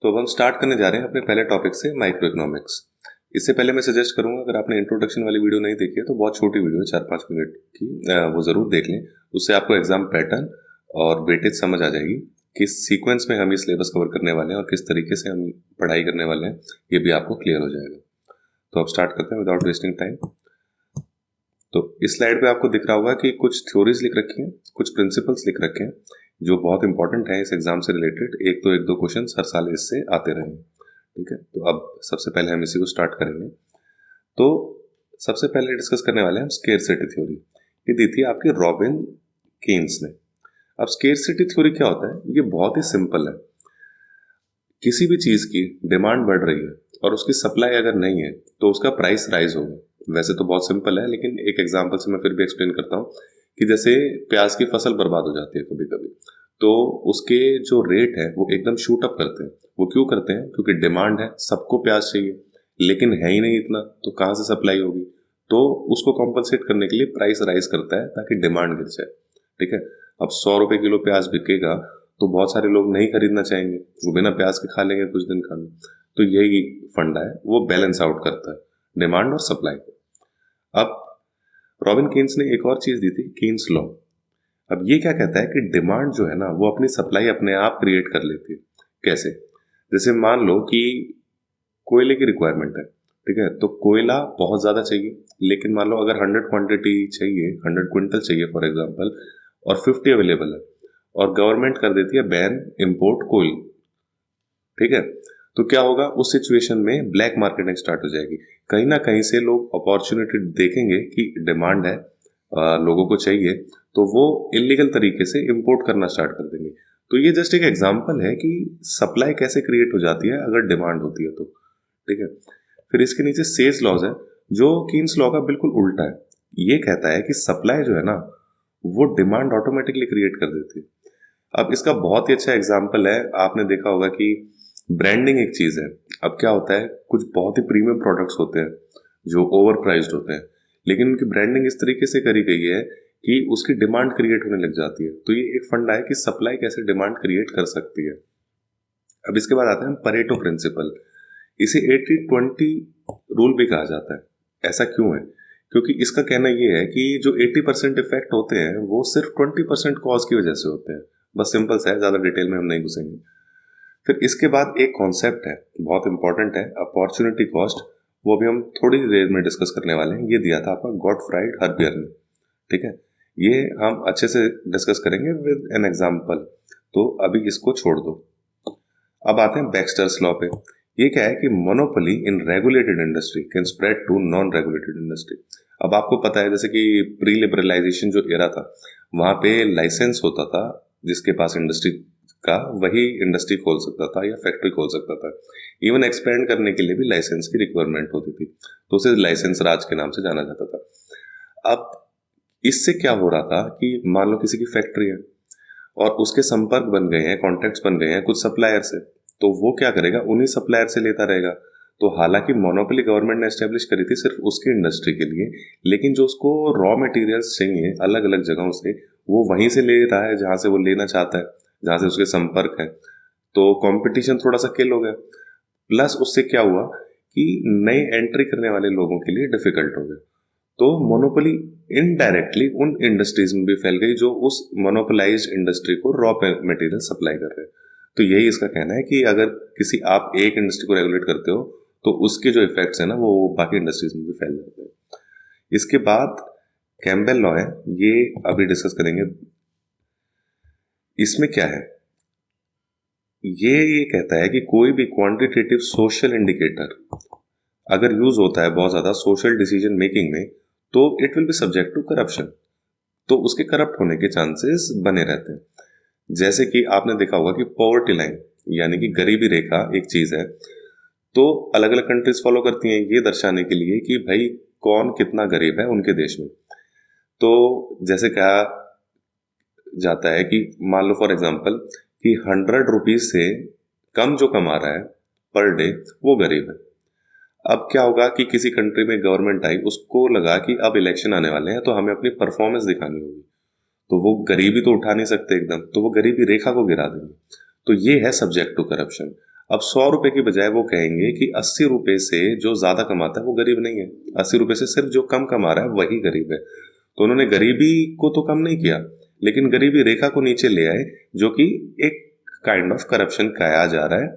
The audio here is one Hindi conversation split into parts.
तो अब हम स्टार्ट करने जा रहे हैं अपने पहले टॉपिक से, माइक्रो इकोनॉमिक्स। इससे पहले मैं सजेस्ट करूंगा, अगर आपने इंट्रोडक्शन वाली वीडियो नहीं देखी है तो बहुत छोटी वीडियो है, 4-5 मिनट की, वो ज़रूर देख लें। उससे आपको एग्जाम पैटर्न और वेटेज समझ आ जाएगी, किस सीक्वेंस में हम ये सिलेबस कवर करने वाले हैं और किस तरीके से हम पढ़ाई करने वाले हैं, ये भी आपको क्लियर हो जाएगा। तो अब स्टार्ट करते हैं विदाउट वेस्टिंग टाइम। तो इस स्लाइड पे आपको दिख रहा होगा कि कुछ थ्योरीज लिख रखी हैं, कुछ प्रिंसिपल्स लिख रखे हैं जो बहुत इंपॉर्टेंट है इस एग्जाम से रिलेटेड। एक दो क्वेश्चन हर साल इससे आते रहे, ठीक है। तो अब सबसे पहले हम इसी को स्टार्ट करेंगे। तो सबसे पहले डिस्कस करने वाले हैं हम स्केरसिटी थ्योरी। ये दी थी आपकी रॉबिन केन्स ने। अब स्केरसिटी थ्योरी क्या होता है? ये बहुत ही सिंपल है। किसी भी चीज की डिमांड बढ़ रही है और उसकी सप्लाई अगर नहीं है तो उसका प्राइस राइज होगा। वैसे तो बहुत सिंपल है, लेकिन एक एग्जांपल से मैं फिर भी एक्सप्लेन करता हूँ कि जैसे प्याज की फसल बर्बाद हो जाती है कभी कभी, तो उसके जो रेट है वो एकदम शूट अप करते हैं। वो क्यों करते हैं? क्योंकि डिमांड है, सबको प्याज चाहिए, लेकिन है ही नहीं इतना, तो कहाँ से सप्लाई होगी? तो उसको कॉम्पनसेट करने के लिए प्राइस राइज करता है ताकि डिमांड गिर जाए, ठीक है। अब 100 रुपए किलो प्याज बिकेगा तो बहुत सारे लोग नहीं खरीदना चाहेंगे, वो बिना प्याज के खा लेंगे कुछ दिन खाना। तो यही फंडा है, वो बैलेंस आउट करता है डिमांड और सप्लाई को। अब रॉबिन केन्स ने एक और चीज दी थी, केन्स लॉ। अब ये क्या कहता है कि डिमांड जो है ना वो अपनी सप्लाई अपने आप क्रिएट कर लेती है। कैसे? जैसे मान लो कि कोयले की रिक्वायरमेंट है, ठीक है, तो कोयला बहुत ज़्यादा चाहिए, लेकिन मान लो अगर 100 क्वांटिटी चाहिए, 100 क्विंटल चाहिए फॉर एग्जांपल, और 50 अवेलेबल है, और गवर्नमेंट कर देती है बैन इम्पोर्ट कोयल, ठीक है, तो क्या होगा? उस सिचुएशन में ब्लैक मार्केटिंग स्टार्ट हो जाएगी। कहीं ना कहीं से लोग अपॉर्चुनिटी देखेंगे कि डिमांड है, लोगों को चाहिए, तो वो इलीगल तरीके से इंपोर्ट करना स्टार्ट कर देंगे। तो ये जस्ट एक एग्जांपल है कि सप्लाई कैसे क्रिएट हो जाती है अगर डिमांड होती है तो, ठीक है। फिर इसके नीचे सेज लॉज है, जो कीन्स लॉ का बिल्कुल उल्टा है। ये कहता है कि सप्लाई जो है ना वो डिमांड ऑटोमेटिकली क्रिएट कर देती है। अब इसका बहुत ही अच्छा एग्जाम्पल है, आपने देखा होगा कि ब्रांडिंग एक चीज है। अब क्या होता है, कुछ बहुत ही प्रीमियम प्रोडक्ट्स होते हैं जो ओवर प्राइस्ड होते हैं, लेकिन उनकी ब्रांडिंग इस तरीके से करी गई है कि उसकी डिमांड क्रिएट होने लग जाती है। तो ये एक फंडा है कि सप्लाई कैसे डिमांड क्रिएट कर सकती है। अब इसके बाद आते हैं परेटो प्रिंसिपल। इसे 80-20 रूल भी कहा जाता है। ऐसा क्यों है? क्योंकि इसका कहना यह है कि जो 80% इफेक्ट होते हैं वो सिर्फ 20% कॉज की वजह से होते हैं। बस सिंपल सा है, ज्यादा डिटेल में हम नहीं घुसेंगे। फिर इसके बाद एक कॉन्सेप्ट है, बहुत इंपॉर्टेंट है, अपॉर्चुनिटी कॉस्ट। वो भी हम थोड़ी देर में डिस्कस करने वाले हैं। ये दिया था आपका गॉटफ्राइड हर्बियर ने, ठीक है। ये हम अच्छे से डिस्कस करेंगे विद एन एग्जाम्पल, तो अभी इसको छोड़ दो। अब आते हैं बैक्स्टर्स लॉ पे। ये क्या है कि monopoly in regulated industry can spread to non regulated industry. अब आपको पता है जैसे कि प्री लिबरलाइजेशन जो एरा था, वहां पे लाइसेंस होता था, जिसके पास इंडस्ट्री का वही इंडस्ट्री खोल सकता था या फैक्ट्री खोल सकता था। इवन एक्सपेंड करने के लिए भी लाइसेंस की रिक्वायरमेंट होती थी, तो उसे लाइसेंस राज के नाम से जाना जाता था। अब इससे क्या हो रहा था कि मान लो किसी की फैक्ट्री है और उसके संपर्क बन गए हैं, कॉन्ट्रैक्ट्स बन गए हैं कुछ सप्लायर से, तो वो क्या करेगा? उन्हीं सप्लायर से लेता रहेगा। तो हालांकि मोनोपोली गवर्नमेंट ने एस्टेब्लिश करी थी सिर्फ उसकी इंडस्ट्री के लिए, लेकिन जो उसको रॉ मटेरियल्स चाहिए अलग अलग जगहों से, वो वहीं से ले रहा है जहां से वो लेना चाहता है, जहां से उसके संपर्क है। तो कंपटीशन थोड़ा सा किल हो गया। प्लस उससे क्या हुआ कि नई एंट्री करने वाले लोगों के लिए डिफिकल्ट हो गया। तो मोनोपोली इनडायरेक्टली उन इंडस्ट्रीज में भी फैल गई जो उस मोनोपोलाइज्ड इंडस्ट्री को रॉ मटेरियल सप्लाई कर रहे हैं। तो यही इसका कहना है कि अगर किसी आप एक इंडस्ट्री को रेगुलेट करते हो तो उसके जो इफेक्ट्स है ना वो बाकी इंडस्ट्रीज में भी फैल जाते हैं। इसके बाद कैम्बेल लॉ है, ये अभी डिस्कस करेंगे। इसमें क्या है? ये कहता है कि कोई भी क्वांटिटेटिव सोशल इंडिकेटर अगर यूज होता है बहुत ज्यादा सोशल डिसीजन मेकिंग में, तो it will be subject to corruption. तो उसके करप्ट होने के चांसेस बने रहते हैं। जैसे कि आपने देखा होगा कि पॉवर्टी लाइन यानी कि गरीबी रेखा एक चीज है, तो अलग अलग कंट्रीज फॉलो करती हैं ये दर्शाने के लिए कि भाई कौन कितना गरीब है उनके देश में। तो जैसे कहा जाता है कि मान लो फॉर एग्जाम्पल कि 100 रुपीज से कम जो कमा रहा है पर डे वो गरीब है। अब क्या होगा कि किसी कंट्री में गवर्नमेंट आई, उसको लगा कि अब इलेक्शन आने वाले हैं तो हमें अपनी परफॉर्मेंस दिखानी होगी, तो वो गरीबी तो उठा नहीं सकते एकदम, तो वो गरीबी रेखा को गिरा देंगे। तो ये है सब्जेक्ट टू करप्शन। अब 100 रुपए की बजाय वो कहेंगे कि 80 रुपए से जो ज्यादा कमाता है वो गरीब नहीं है, 80 रुपए से सिर्फ जो कम कमा रहा है वही गरीब है। तो उन्होंने गरीबी को तो कम नहीं किया, लेकिन गरीबी रेखा को नीचे ले आए, जो कि एक काइंड ऑफ करप्शन कहा जा रहा है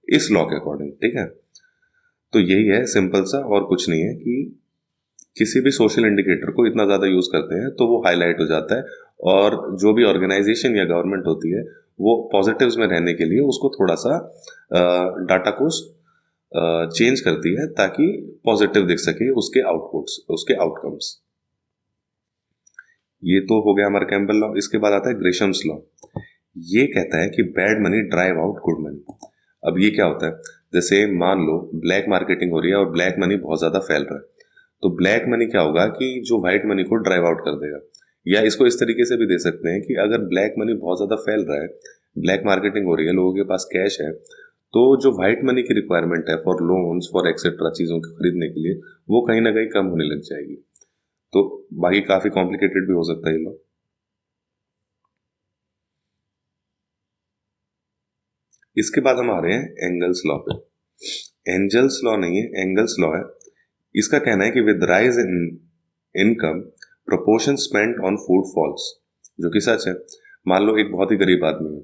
इस लॉ के अकॉर्डिंग। ठीक है, तो यही है सिंपल सा, और कुछ नहीं है कि किसी भी सोशल इंडिकेटर को इतना ज्यादा यूज करते हैं तो वो हाईलाइट हो जाता है, और जो भी ऑर्गेनाइजेशन या गवर्नमेंट होती है वो पॉजिटिव्स में रहने के लिए उसको थोड़ा सा डाटा को चेंज करती है ताकि पॉजिटिव दिख सके उसके आउटपुट्स, उसके आउटकम्स। ये तो हो गया हमारा कैम्पबेल लॉ। इसके बाद आता है ग्रेशम्स लॉ। ये कहता है कि bad money drive out good money. अब ये क्या होता है, जैसे मान लो ब्लैक मार्केटिंग हो रही है और ब्लैक मनी बहुत ज्यादा फैल रहा है, तो ब्लैक मनी क्या होगा कि जो व्हाइट मनी को ड्राइव आउट कर देगा। या इसको इस तरीके से भी दे सकते हैं कि अगर ब्लैक मनी बहुत ज्यादा फैल रहा है, ब्लैक मार्केटिंग हो रही है, लोगों के पास कैश है, तो जो व्हाइट मनी की रिक्वायरमेंट है फॉर लोन्स फॉर एक्सेट्रा चीजों को खरीदने के लिए, वो कहीं ना कहीं कम होने लग जाएगी। तो बाकी काफी कॉम्प्लिकेटेड भी हो सकता है ये लॉ। इसके बाद हम आ रहे हैं एंगल्स लॉ पे। एंजल्स लॉ नहीं है, एंगल्स लॉ है। इसका कहना है कि with rise in income proportion spent on food falls, जो कि सच है। मान लो एक बहुत ही गरीब आदमी है,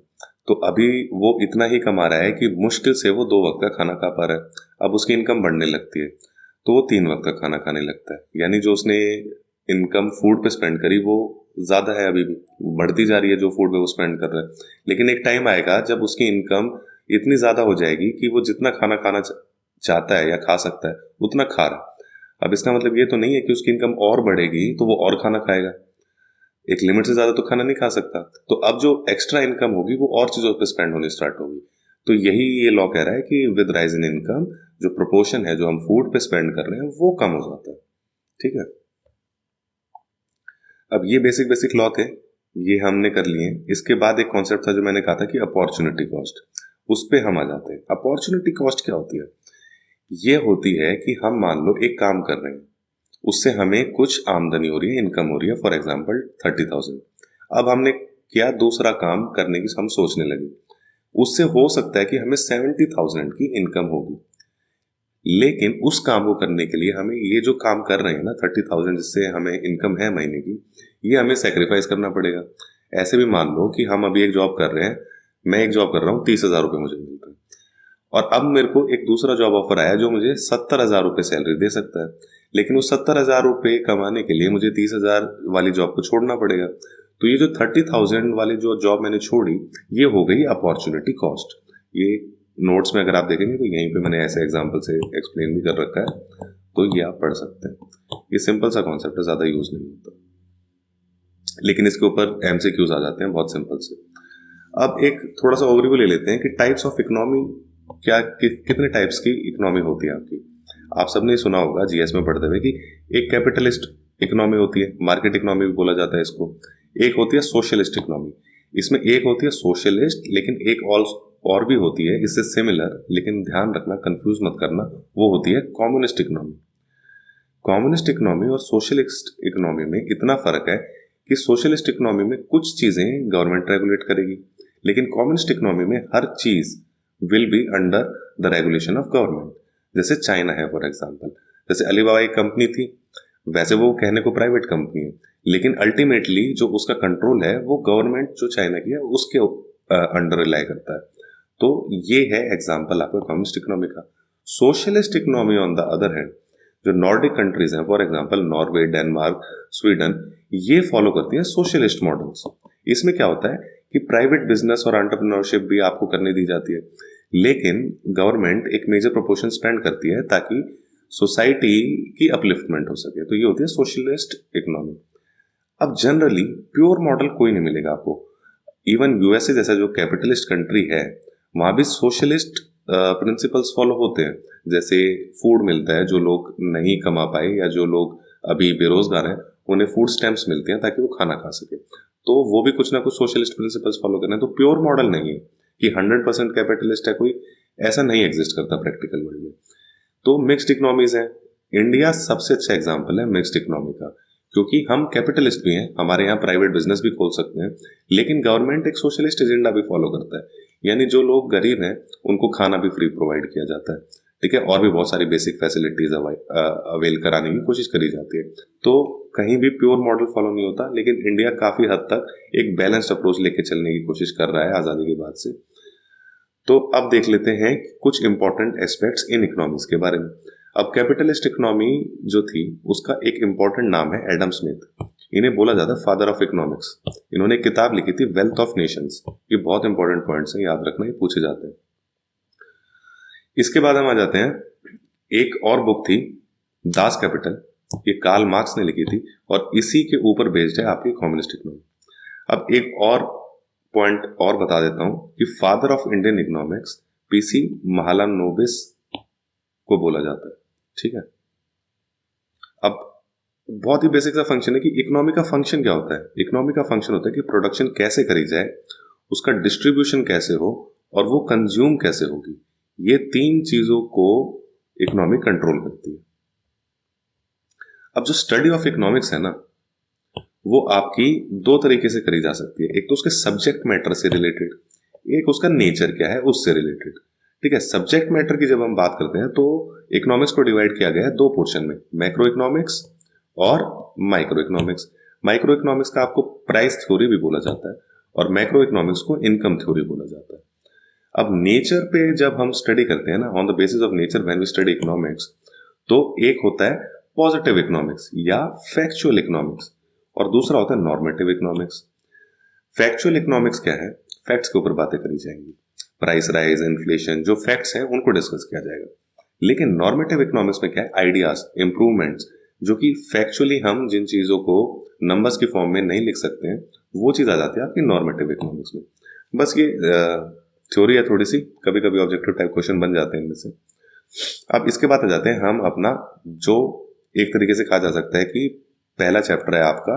तो अभी वो इतना ही कमा रहा है कि मुश्किल से वो 2 वक्त का खाना खा पा रहा है। अब उसकी इनकम बढ़ने लगती है तो वो 3 वक्त का खाना खाने लगता है, यानी जो उसने इनकम फूड पे स्पेंड करी वो ज्यादा है, अभी भी बढ़ती जा रही है जो फूड पे वो स्पेंड कर रहा है। लेकिन एक टाइम आएगा जब उसकी इनकम इतनी ज्यादा हो जाएगी कि वो जितना खाना खाना चाहता है या खा सकता है उतना खा रहा है। अब इसका मतलब ये तो नहीं है कि उसकी इनकम और बढ़ेगी तो वो और खाना खाएगा, एक लिमिट से ज्यादा तो खाना नहीं खा सकता। तो अब जो एक्स्ट्रा इनकम होगी वो और चीजों पे स्पेंड होनी स्टार्ट होगी। तो यही ये लॉ कह रहा है कि विद राइज इन इनकम जो प्रोपोर्शन है जो हम फूड पे स्पेंड कर रहे हैं वो कम हो जाता है। ठीक है, अब ये बेसिक बेसिक लॉ थे, ये हमने कर लिए। इसके बाद एक कॉन्सेप्ट था जो मैंने कहा था कि अपॉर्चुनिटी कॉस्ट, उस पे हम आ जाते हैं। अपॉर्चुनिटी कॉस्ट क्या होती है? ये होती है कि हम मान लो एक काम कर रहे हैं, उससे हमें कुछ आमदनी हो रही है, इनकम हो रही है, फॉर एग्जाम्पल 30,000। अब हमने क्या दूसरा काम करने की हम सोचने लगे, उससे हो सकता है कि हमें 70,000 की इनकम होगी, लेकिन उस काम को करने के लिए हमें ये जो काम कर रहे हैं ना 30,000 जिससे हमें इनकम है महीने की, ये हमें सेक्रीफाइस करना पड़ेगा। ऐसे भी मान लो कि हम अभी एक जॉब कर रहे हैं, मैं एक जॉब कर रहा हूँ, 30,000 रुपये मुझे मिलता है, और अब मेरे को एक दूसरा जॉब ऑफर आया जो मुझे 70,000 रुपये सैलरी दे सकता है, लेकिन उस 70,000 रुपये कमाने के लिए मुझे 30,000 वाली जॉब को छोड़ना पड़ेगा। तो ये जो 30,000 वाली जो जॉब मैंने छोड़ी, ये हो गई अपॉर्चुनिटी कॉस्ट। ये नोट्स में अगर आप देखेंगे तो यहीं पे मैंने ऐसे एग्जांपल से एक्सप्लेन भी कर रखा है, तो ये आप पढ़ सकते हैं। ये सिंपल सा कॉन्सेप्ट है, ज्यादा यूज नहीं होता, लेकिन इसके ऊपर एमसीक्यूज आ जाते हैं बहुत सिंपल से। अब एक थोड़ा सा ओवरव्यू ले लेते हैं कि टाइप्स ऑफ इकोनॉमी क्या, कितने टाइप्स की इकोनॉमी होती है आपकी। आप सबने सुना होगा जीएस में पढ़ते हुए कि एक कैपिटलिस्ट इकोनॉमी होती है, मार्केट इकोनॉमी भी बोला जाता है इसको। एक होती है सोशलिस्ट इकोनॉमी, इसमें एक होती है सोशलिस्ट, लेकिन एक और भी होती है इससे सिमिलर, लेकिन ध्यान रखना, कंफ्यूज मत करना, वो होती है कम्युनिस्ट इकोनॉमी। कम्युनिस्ट इकोनॉमी और सोशलिस्ट इकोनॉमी में इतना फर्क है कि सोशलिस्ट इकोनॉमी में कुछ चीजें गवर्नमेंट रेगुलेट करेगी, लेकिन कम्युनिस्ट इकोनॉमी में हर चीज will be under the regulation of government. जैसे चाइना है फॉर एग्जांपल, जैसे अलीबाबा एक कंपनी थी, वैसे वो कहने को प्राइवेट कंपनी है, लेकिन अल्टीमेटली जो उसका कंट्रोल है वो गवर्नमेंट जो चाइना की है उसके अंडर रिलाई करता है। तो ये है एग्जांपल आपका कम्युनिस्ट इकोनॉमी का। Socialist economy on the other hand, जो नॉर्डिक कंट्रीज हैं for example Norway, Denmark, Sweden, ये फॉलो करती हैं सोशलिस्ट मॉडल्स। इसमें क्या होता है कि प्राइवेट बिजनेस और एंटरप्रेन्योरशिप भी आपको करने दी जाती है, लेकिन गवर्नमेंट एक मेजर प्रोपोर्शन स्पेंड करती है ताकि सोसाइटी की अपलिफ्टमेंट हो सके। तो ये होती है सोशलिस्ट इकोनॉमी। अब जनरली प्योर मॉडल कोई नहीं मिलेगा आपको। इवन यूएसए जैसा जो कैपिटलिस्ट कंट्री है, वहां भी सोशलिस्ट प्रिंसिपल्स फॉलो होते हैं। जैसे फूड मिलता है, जो लोग नहीं कमा पाए या जो लोग अभी बेरोजगार हैं उन्हें फूड स्टैम्प्स मिलते हैं ताकि वो खाना खा सके, तो वो भी कुछ ना कुछ सोशलिस्ट प्रिंसिपल्स फॉलो कर रहे हैं। तो प्योर मॉडल नहीं है कि 100% कैपिटलिस्ट है कोई, ऐसा नहीं एग्जिस्ट करता प्रैक्टिकल वर्ल्ड में। तो मिक्स्ड इकोनॉमीज है। इंडिया सबसे अच्छा एग्जाम्पल है मिक्स्ड इकोनॉमी का, क्योंकि हम कैपिटलिस्ट भी हैं, हमारे यहाँ प्राइवेट बिजनेस भी खोल सकते हैं, लेकिन गवर्नमेंट एक सोशलिस्ट एजेंडा भी फॉलो करता है। यानी जो लोग गरीब हैं उनको खाना भी फ्री प्रोवाइड किया जाता है, ठीक है, और भी बहुत सारी बेसिक फैसिलिटीज अवेल कराने की कोशिश करी जाती है। तो कहीं भी प्योर मॉडल फॉलो नहीं होता, लेकिन इंडिया काफी हद तक एक बैलेंस्ड अप्रोच लेके चलने की कोशिश कर रहा है आजादी के बाद से। तो अब देख लेते हैं कुछ इंपॉर्टेंट एस्पेक्ट्स इन इकोनॉमिक्स के बारे में। अब कैपिटलिस्ट इकोनॉमी जो थी उसका एक इंपॉर्टेंट नाम है एडम स्मिथ। इन्हें बोला जाता है फादर ऑफ इकोनॉमिक्स। इन्होंने एक किताब लिखी थी वेल्थ ऑफ नेशंस। ये बहुत इंपॉर्टेंट पॉइंट्स हैं, याद रखना, ये पूछे जाते हैं। इसके बाद हम आ जाते हैं, एक और बुक थी दास कैपिटल, ये कार्ल मार्क्स ने लिखी थी और इसी के ऊपर बेस्ड है आपकी कम्युनिस्ट इकोनॉमी। अब एक और पॉइंट और बता देता हूं कि father of Indian economics PC Mahalanobis को बोला जाता है, ठीक है। अब बहुत ही बेसिक सा फंक्शन है कि इकोनॉमी का फंक्शन क्या होता है। इकोनॉमी का फंक्शन होता है कि प्रोडक्शन कैसे करी जाए, उसका डिस्ट्रीब्यूशन कैसे हो और वो कंज्यूम कैसे होगी। ये तीन चीजों को इकोनॉमी कंट्रोल करती है। अब जो स्टडी ऑफ इकोनॉमिक्स है ना, वो आपकी दो तरीके से करी जा सकती है। एक तो उसके सब्जेक्ट मैटर से रिलेटेड, एक उसका नेचर क्या है उससे रिलेटेड, ठीक है। सब्जेक्ट मैटर की जब हम बात करते हैं तो इकोनॉमिक्स को डिवाइड किया गया है दो पोर्शन में, मैक्रो इकोनॉमिक्स और माइक्रो इकोनॉमिक्स। माइक्रो इकोनॉमिक्स का आपको प्राइस थ्योरी भी बोला जाता है और मैक्रो इकोनॉमिक्स को इनकम थ्योरी बोला जाता है। अब नेचर पे जब हम स्टडी करते हैं ना, on the basis of nature when we study economics, तो एक होता है पॉजिटिव इकोनॉमिक्स या फैक्चुअल इकोनॉमिक्स और दूसरा होता है नॉर्मेटिव इकोनॉमिक्स। फैक्चुअल इकोनॉमिक्स क्या है, फैक्ट्स के ऊपर बातें करी जाएंगी, प्राइस राइज, इन्फ्लेशन, जो फैक्ट्स हैं उनको डिस्कस किया जाएगा। लेकिन नॉर्मेटिव इकोनॉमिक्स में क्या है, आइडियाज, इंप्रूवमेंट्स, जो कि फैक्चुअली हम जिन चीजों को नंबर्स की फॉर्म में नहीं लिख सकते हैं वो चीज आ जाती है आपकी नॉर्मेटिव इकोनॉमिक्स में। बस ये थ्योरी है थोड़ी सी, कभी कभी ऑब्जेक्टिव टाइप क्वेश्चन बन जाते हैं इनमें से। अब इसके बाद आ जाते हैं हम अपना, जो एक तरीके से कहा जा सकता है कि पहला चैप्टर है आपका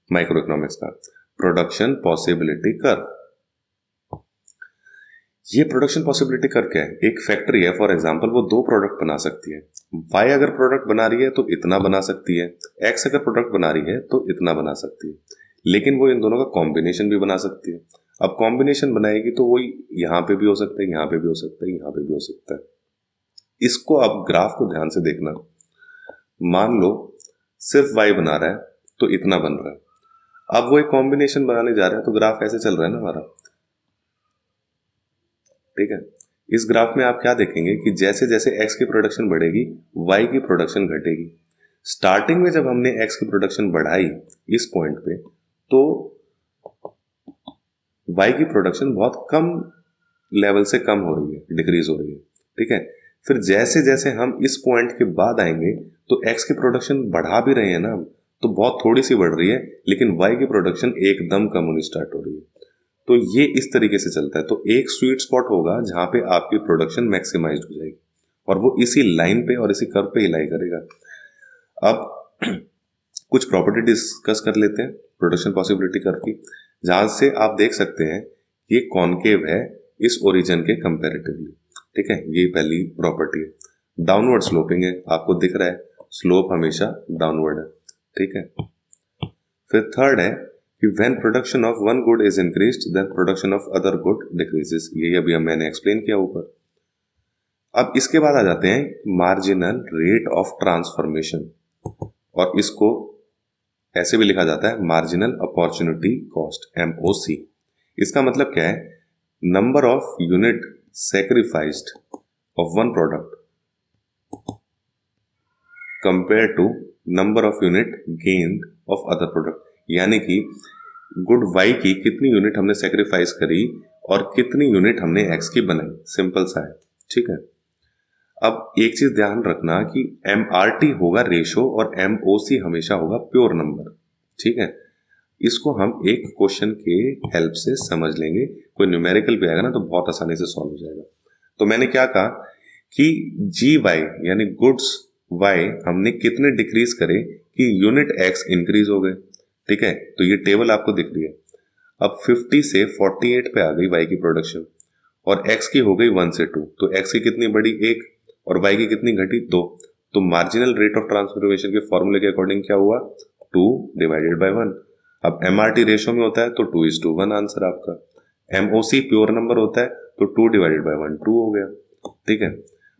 माइक्रो इकोनॉमिक्स का, प्रोडक्शन पॉसिबिलिटी कर्व। ये प्रोडक्शन पॉसिबिलिटी कर्व क्या है, एक फैक्ट्री है फॉर एग्जांपल, वो दो प्रोडक्ट बना सकती है। वाई अगर प्रोडक्ट बना रही है तो इतना बना सकती है, एक्स अगर प्रोडक्ट बना रही है तो इतना बना सकती है, लेकिन वो इन दोनों का कॉम्बिनेशन भी बना सकती है। अब कॉम्बिनेशन बनाएगी तो वो यहाँ पे भी हो सकता है, यहाँ पे भी हो सकता है, यहाँ पे भी हो सकता है। इसको अब ग्राफ को ध्यान से देखना, मान लो सिर्फ वाई बना रहा है तो इतना बन रहा है। अब वो एक कॉम्बिनेशन बनाने जा रहा है तो ग्राफ ऐसे चल रहा है ना हमारा, ठीक है। इस ग्राफ में आप क्या देखेंगे कि जैसे जैसे x की प्रोडक्शन बढ़ेगी y की प्रोडक्शन घटेगी। स्टार्टिंग में जब हमने x की प्रोडक्शन बढ़ाई इस पॉइंट पे, तो y की प्रोडक्शन बहुत कम लेवल से कम हो रही है, डिक्रीज हो रही है, ठीक है। फिर जैसे जैसे हम इस पॉइंट के बाद आएंगे तो x की प्रोडक्शन बढ़ा भी रहे हैं ना, तो बहुत थोड़ी सी बढ़ रही है, लेकिन y की प्रोडक्शन एकदम कम होनी स्टार्ट हो रही है। तो ये इस तरीके से चलता है। तो एक स्वीट स्पॉट होगा जहां पे आपकी प्रोडक्शन मैक्सिमाइज्ड हो जाएगी और वो इसी लाइन पे और इसी कर्व पे हिलाई करेगा। अब कुछ प्रॉपर्टी डिस्कस कर लेते हैं प्रोडक्शन पॉसिबिलिटी कर्व की, जहां से आप देख सकते हैं ये कॉनकेव है इस ओरिजिन के कंपैरेटिवली, ठीक है। ये पहली प्रॉपर्टी है। डाउनवर्ड स्लोपिंग है, आपको दिख रहा है स्लोप हमेशा डाउनवर्ड है, ठीक है। फिर थर्ड है कि when production of one good is increased then production of other good decreases। ये अभी मैंने एक्सप्लेन किया ऊपर। अब इसके बाद आ जाते हैं मार्जिनल रेट ऑफ ट्रांसफॉर्मेशन, और इसको ऐसे भी लिखा जाता है मार्जिनल अपॉर्चुनिटी कॉस्ट, MOC। इसका मतलब क्या है, number of unit sacrificed of one product compare to number of unit gained of other product. यानी कि गुड वाई की कितनी यूनिट हमने सेक्रीफाइस करी और कितनी यूनिट हमने एक्स की बनाई, सिंपल सा है, ठीक है। अब एक चीज ध्यान रखना कि MRT होगा रेशो और MOC हमेशा होगा प्योर नंबर, ठीक है। इसको हम एक क्वेश्चन के हेल्प से समझ लेंगे, कोई न्यूमेरिकल भी आएगा ना तो बहुत आसानी से सॉल्व हो जाएगा। तो मैंने क्या कहा कि GY यानी गुड्स Y हमने कितने डिक्रीज करे कि यूनिट X इंक्रीज हो गए, ठीक है। तो ये टेबल आपको दिख रही है। अब 50 से 48 पे आ गई Y की प्रोडक्शन और X की हो गई 1 से 2, तो X की कितनी बढ़ी 1 और Y की कितनी घटी 2। तो मार्जिनल रेट ऑफ ट्रांसफॉर्मेशन के फॉर्मूले के अकॉर्डिंग क्या हुआ, 2 डिवाइडेड बाय 1। अब MRT रेशो में होता है तो 2:1 आंसर आपका। MOC प्योर नंबर होता है तो 2 डिवाइडेड बाय 1 2 हो गया। ठीक है,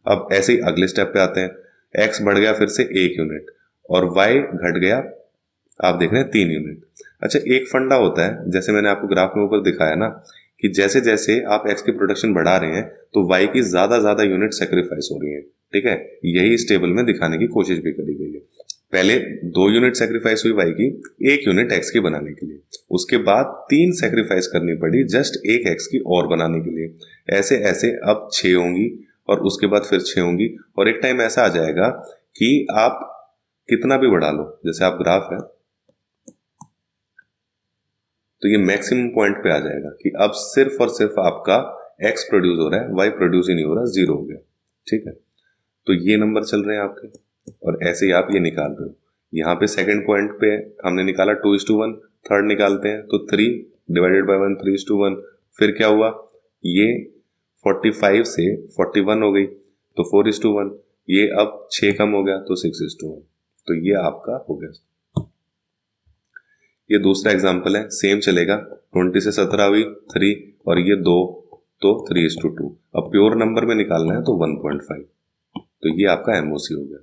अब ऐसे ही अगले स्टेप पे आते हैं, x बढ़ गया फिर से 1 यूनिट और y घट गया, आप देख रहे हैं 3 यूनिट। अच्छा, एक फंडा होता है, जैसे मैंने आपको ग्राफ में ऊपर दिखाया ना, कि जैसे जैसे आप x की प्रोडक्शन बढ़ा रहे हैं तो y की ज्यादा यूनिट सेक्रीफाइस हो रही है। ठीक है, यही इस टेबल में दिखाने की कोशिश भी करी गई है। पहले 2 यूनिट सेक्रीफाइस हुई y की 1 यूनिट x की बनाने के लिए, उसके बाद 3 सेक्रीफाइस करनी पड़ी जस्ट 1 x की और बनाने के लिए। ऐसे ऐसे अब 6 होंगी और उसके बाद फिर 6 होंगी, और एक टाइम ऐसा आ जाएगा कि आप कितना भी बढ़ा लो, जैसे आप ग्राफ है तो ये मैक्सिमम पॉइंट पे आ जाएगा कि अब सिर्फ और सिर्फ आपका x प्रोड्यूस हो रहा है, y प्रोड्यूस ही नहीं हो रहा, 0 हो गया। ठीक है, तो ये नंबर चल रहे हैं आपके, और ऐसे ही आप ये निकाल रहे हो। यहाँ पे सेकंड पॉइंट पे हमने निकाला 2:1, थर्ड निकालते हैं तो 3 डिवाइडेड बाय 1 3:1, फिर क्या हुआ, ये 45 से 41 हो गई तो 4:1, ये अब 6 कम हो गया तो 6:1, तो ये आपका हो गया। ये दूसरा एग्जाम्पल है, सेम चलेगा, 20 से 17 हुई 3 और ये 2 तो 3:2। अब प्योर नंबर में निकालना है तो 1.5, तो ये आपका एमओसी हो गया।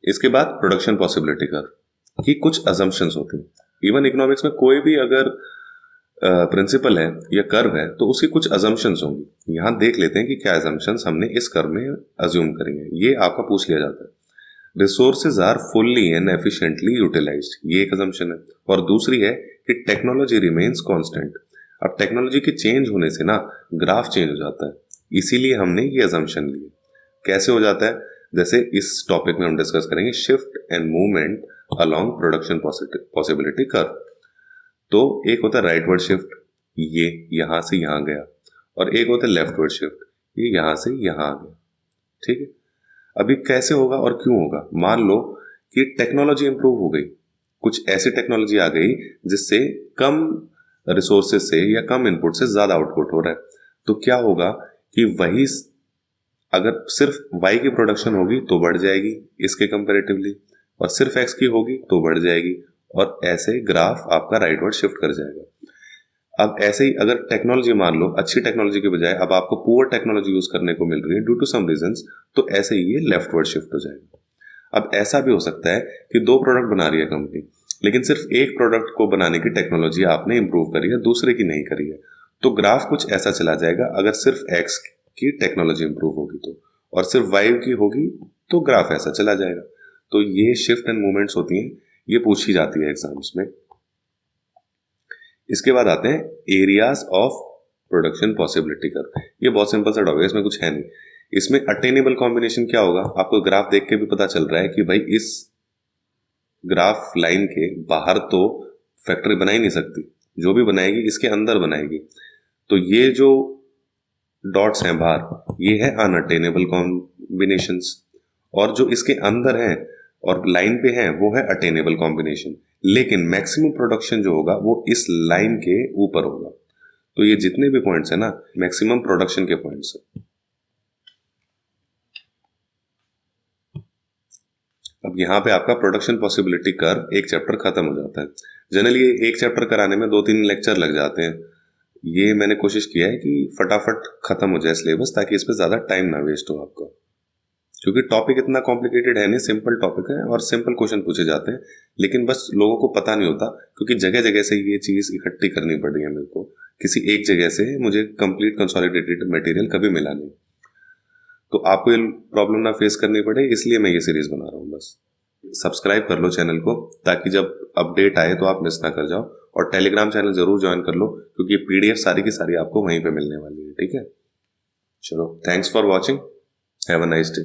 इसके बाद प्रोडक्शन पॉसिबिलिटी कर्व की कुछ अजम्पशंस होती हैं। इवन इकोनॉमिक्स में कोई भी अगर प्रिंसिपल है या कर्व है तो उसकी कुछ अजम्पशंस होंगी। यहां देख लेते हैं कि क्या अजम्पशंस हमने इस कर्व में अज्यूम करेंगे। ये आपका पूछ लिया जाता है, resources are fully and efficiently utilized, ये एक अजम्पशन है। और दूसरी है कि टेक्नोलॉजी रिमेन्स कांस्टेंट। अब टेक्नोलॉजी के चेंज होने से ना ग्राफ चेंज हो जाता है, इसीलिए हमने ये अजम्पशन लिए। कैसे हो जाता है, जैसे इस टॉपिक में हम डिस्कस करेंगे shift and movement along production possibility curve. तो एक होता है राइटवर्ड शिफ्ट, ये यहां से यहां गया, और एक होता है लेफ्टवर्ड शिफ्ट, ये यहां से यहां आ गया। ठीक है, अभी कैसे होगा और क्यों होगा, मान लो कि टेक्नोलॉजी इंप्रूव हो गई, कुछ ऐसी टेक्नोलॉजी आ गई जिससे कम रिसोर्सेज से या कम इनपुट से ज्यादा आउटपुट हो रहा है, तो क्या होगा कि वही अगर सिर्फ y की प्रोडक्शन होगी तो बढ़ जाएगी इसके कंपैरेटिवली, और सिर्फ x की होगी तो बढ़ जाएगी, और ऐसे ग्राफ आपका राइटवर्ड शिफ्ट कर जाएगा। अब ऐसे ही अगर टेक्नोलॉजी मान लो अच्छी टेक्नोलॉजी के बजाय अब आपको पुअर टेक्नोलॉजी यूज करने को मिल रही है ड्यू टू सम रीजंस, तो ऐसे ही ये लेफ्टवर्ड शिफ्ट हो जाएगा। अब ऐसा भी हो सकता है कि 2 प्रोडक्ट बना रही है कंपनी, लेकिन सिर्फ एक प्रोडक्ट को बनाने की टेक्नोलॉजी आपने इंप्रूव करी है, दूसरे की नहीं करी है, तो ग्राफ कुछ ऐसा चला जाएगा। अगर सिर्फ एक्स की टेक्नोलॉजी इंप्रूव होगी तो, और सिर्फ वाई की होगी तो ग्राफ ऐसा चला जाएगा। तो ये शिफ्ट एंड मूवमेंट्स होती हैं, ये पूछी जाती है एग्जाम्स में। इसके बाद आते हैं areas of production possibility curve. ये बहुत सिंपल सा टॉपिक है, इसमें कुछ है नहीं। इसमें अटेनेबल कॉम्बिनेशन क्या होगा, आपको ग्राफ देख के भी पता चल रहा है कि भाई इस ग्राफ लाइन के बाहर तो फैक्ट्री बना ही नहीं सकती, जो भी बनाएगी इसके अंदर बनाएगी। तो ये जो डॉट्स हैं बाहर, ये है अनअटेनेबल कॉम्बिनेशंस, और जो इसके अंदर हैं और लाइन पे हैं वो है अटेनेबल कॉम्बिनेशन। लेकिन मैक्सिमम प्रोडक्शन जो होगा वो इस लाइन के ऊपर होगा। तो ये जितने भी पॉइंट्स है ना, मैक्सिमम प्रोडक्शन के पॉइंट्स है। अब यहाँ पे आपका प्रोडक्शन पॉसिबिलिटी कर्व एक चैप्टर खत्म हो जाता है। जनरली एक चैप्टर कराने में 2-3 लेक्चर लग जाते हैं। ये मैंने कोशिश किया है कि फटाफट खत्म हो जाए सिलेबस, ताकि इस पर ज्यादा टाइम ना वेस्ट हो आपका, क्योंकि टॉपिक इतना कॉम्प्लिकेटेड है नहीं, सिंपल टॉपिक है और सिंपल क्वेश्चन पूछे जाते हैं, लेकिन बस लोगों को पता नहीं होता, क्योंकि जगह जगह से ये चीज इकट्ठी करनी पड़ रही है मेरे को। किसी एक जगह से मुझे कंप्लीट कंसोलिडेटेड मटेरियल कभी मिला नहीं, तो आपको ये प्रॉब्लम ना फेस करनी पड़े, इसलिए मैं ये सीरीज बना रहा हूँ। बस सब्सक्राइब कर लो चैनल को, ताकि जब अपडेट आए तो आप मिस ना कर जाओ, और टेलीग्राम चैनल जरूर ज्वाइन कर लो, क्योंकि पीडीएफ सारी की सारी आपको वहीं पे मिलने वाली है। ठीक है, चलो, thanks for watching, have a nice day.